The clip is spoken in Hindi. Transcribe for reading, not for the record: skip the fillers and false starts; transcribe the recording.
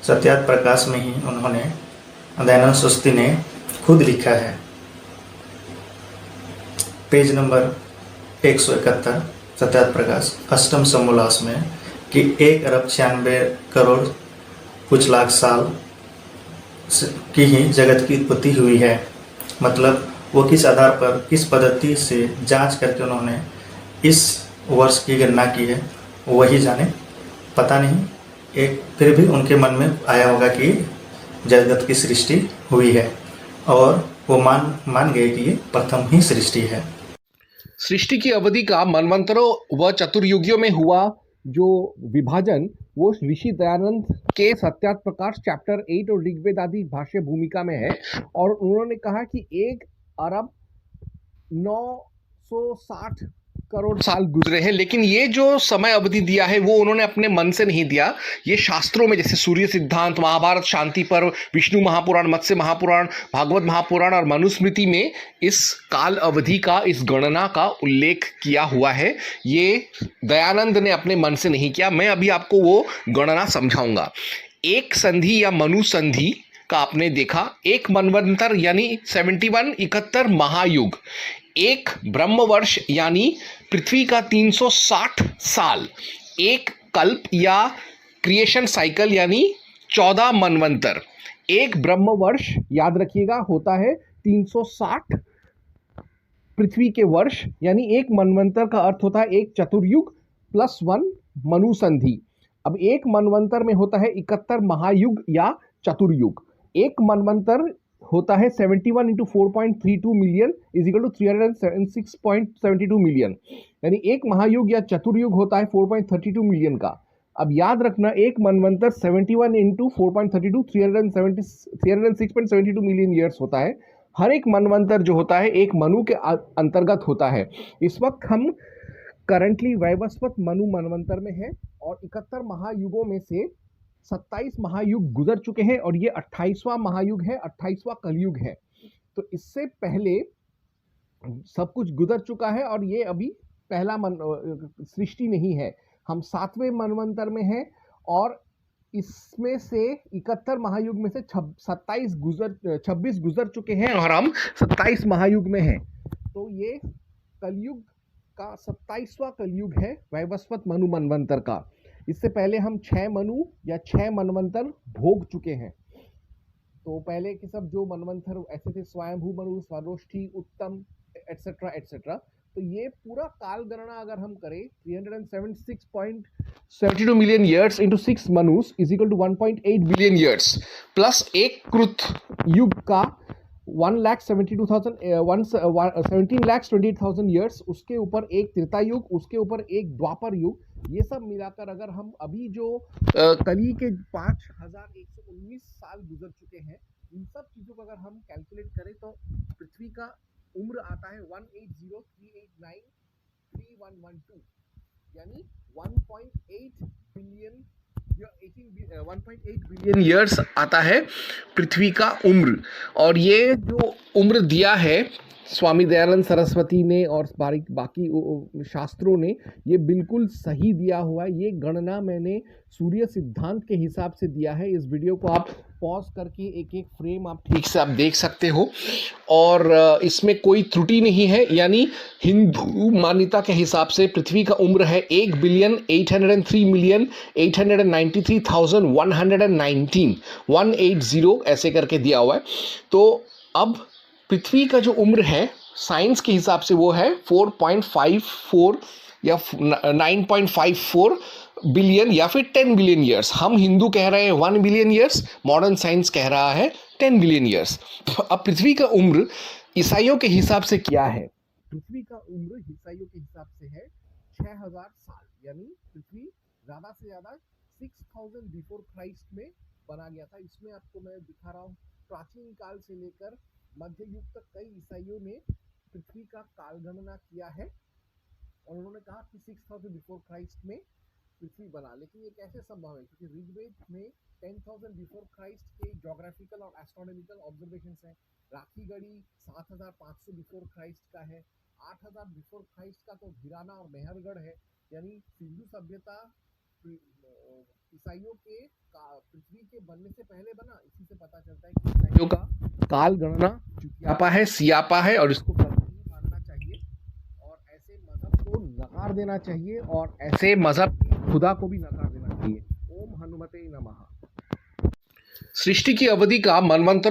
सत्यार्थ प्रकाश में ही उन्होंने दयानंद सरस्वती ने खुद लिखा है, पेज नंबर 171 सत्यार्थ प्रकाश अष्टम समोल्लास में, कि 1 अरब 96 करोड़ कुछ लाख साल की ही जगत की उत्पत्ति हुई है। मतलब वो किस आधार पर, किस पद्धति से जांच करके उन्होंने इस वर्ष की गणना की है, वही जाने, पता नहीं। एक फिर भी उनके मन में आया होगा कि जगत की सृष्टि हुई है, और वो मान गए कि ये प्रथम ही सृष्टि है। सृष्टि की अवधि का मनवंतरों व चतुर्युगियों में हुआ जो विभाजन, वो ऋषि दयानंद के सत्यार्थ प्रकाश चैप्टर 8 और ऋग्वेद आदि भाष्य भूमिका में है। और उन्होंने कहा कि 1 अरब 960 करोड़ साल गुजरे हैं, लेकिन ये जो समय अवधि दिया है वो उन्होंने अपने मन से नहीं दिया। ये शास्त्रों में, जैसे सूर्य सिद्धांत, महाभारत शांति पर्व, विष्णु महापुराण, मत्स्य महापुराण, भागवत महापुराण और मनुस्मृति में इस काल अवधि का, इस गणना का उल्लेख किया हुआ है। ये दयानंद ने अपने मन से नहीं किया। मैं अभी आपको वो गणना समझाऊंगा। एक संधि या मनु संधि का आपने देखा, एक मनवंतर यानी 71 71 महायुग, एक ब्रह्मवर्ष यानी पृथ्वी का 360 साल, एक कल्प या क्रिएशन साइकिल यानी 14 मनवंतर। एक ब्रह्मवर्ष याद रखिएगा होता है 360 पृथ्वी के वर्ष, यानी एक मनवंतर का अर्थ होता है एक चतुर्युग प्लस 1 मनुसंधि। अब एक मनवंतर में होता है 71 महायुग या चतुर्युग। एक मनवंतर होता है 71 into 4.32 million is equal to 376.72 million, यानी एक महायुग या चतुर्युग होता है 4.32 मिलियन का। अब याद रखना, एक मनवंतर 71 इंटू 4.32 306.72 मिलियन ईयर्स होता है। हर एक मनवंतर जो होता है एक मनु के अंतर्गत होता है। इस वक्त हम करंटली वैवस्वत मनु मनवंतर में है, और 71 महायुगों में से 27 महायुग गुजर चुके हैं, और ये 28वां महायुग है, 28वां कलयुग है। तो इससे पहले सब कुछ गुजर चुका है, और ये अभी पहला सृष्टि नहीं है। हम 7वें मनवंतर में हैं, और इसमें से 71 महायुग में से 26 गुजर चुके हैं, और हम 27 महायुग में हैं। तो ये कलयुग का 27वां कलयुग है वैवस्वत मनु मनवंतर का। इससे पहले हम 6 मनु या 6 मनवंतर भोग चुके हैं। तो पहले के सब जो मनवंतर ऐसे थे, स्वयंभू मनु, स्वरोष्ठी, उत्तम, एटसेट्रा एटसेट्रा। तो ये पूरा काल गणना अगर हम करें 376.72 मिलियन ईयर्स इंटू 6 मनुस is equal to 1.8 billion years, plus एक कृत युग का 17,28,000 ईयर्स, उसके ऊपर एक त्रेता युग, उसके ऊपर एक द्वापर युग। ये सब मिलाकर अगर हम अभी जो कली के 5,119 साल गुजर चुके हैं, इन सब चीजों को अगर हम कैलकुलेट करें तो पृथ्वी का उम्र आता है 180,389,3112, यानी 1.8 बिलियन या 1.8 बिलियन ईयर्स आता है पृथ्वी का उम्र। और ये जो उम्र दिया है स्वामी दयानंद सरस्वती ने और बाकी शास्त्रों ने, ये बिल्कुल सही दिया हुआ है। ये गणना मैंने सूर्य सिद्धांत के हिसाब से दिया है। इस वीडियो को आप पॉज करके एक एक फ्रेम आप ठीक से आप देख सकते हो, और इसमें कोई त्रुटि नहीं है। यानी हिंदू मान्यता के हिसाब से पृथ्वी का उम्र है 1,803,893,119 180 ऐसे करके दिया हुआ है। तो अब पृथ्वी का जो उम्र है साइंस के हिसाब से वो है 4.54 या 9.54 बिलियन या फिर 10 बिलियन ईयर्स। हम हिंदू कह रहे हैं 1 बिलियन ईयर्स, मॉडर्न साइंस कह रहा है 10 बिलियन ईयर्स। अब पृथ्वी का उम्र ईसाइयों के हिसाब से क्या है? पृथ्वी का उम्र ईसाइयों के हिसाब से है 6,000 साल, यानी पृथ्वी ज्यादा से ज्यादा 6,000 बिफोर क्राइस्ट में बना गया था। इसमें आपको मैं दिखा रहा हूँ, प्राचीन काल से लेकर मध्य युग तक कई ईसाइयों ने पृथ्वी का काल गणना किया है, और उन्होंने कहा कि 6,000 बिफोर क्राइस्ट में पृथ्वी बना। लेकिन ये कैसे संभव है? क्योंकि ऋग्वेद में 10,000 बिफोर क्राइस्ट के ज्योग्राफिकल और एस्ट्रोनॉमिकल ऑब्जर्वेशंस हैं। राखी गढ़ी 7,500 बिफोर क्राइस्ट का है। 8,000 बिफोर क्राइस्ट का तो भिराना और मेहरगढ़ है, यानी सिंधु सभ्यता ईसाइयों के पृथ्वी के बनने से पहले बना। इसी से पता चलता है कि ईसाइयों का काल गणना चुतियापा है, सियापा है और इसको नहीं मानना चाहिए और ऐसे मजहब को नकार देना चाहिए और ऐसे मजहब की खुदा को भी नकार देना चाहिए। ओम हनुमते नमः। सृष्टि की अवधि का मनवंतरों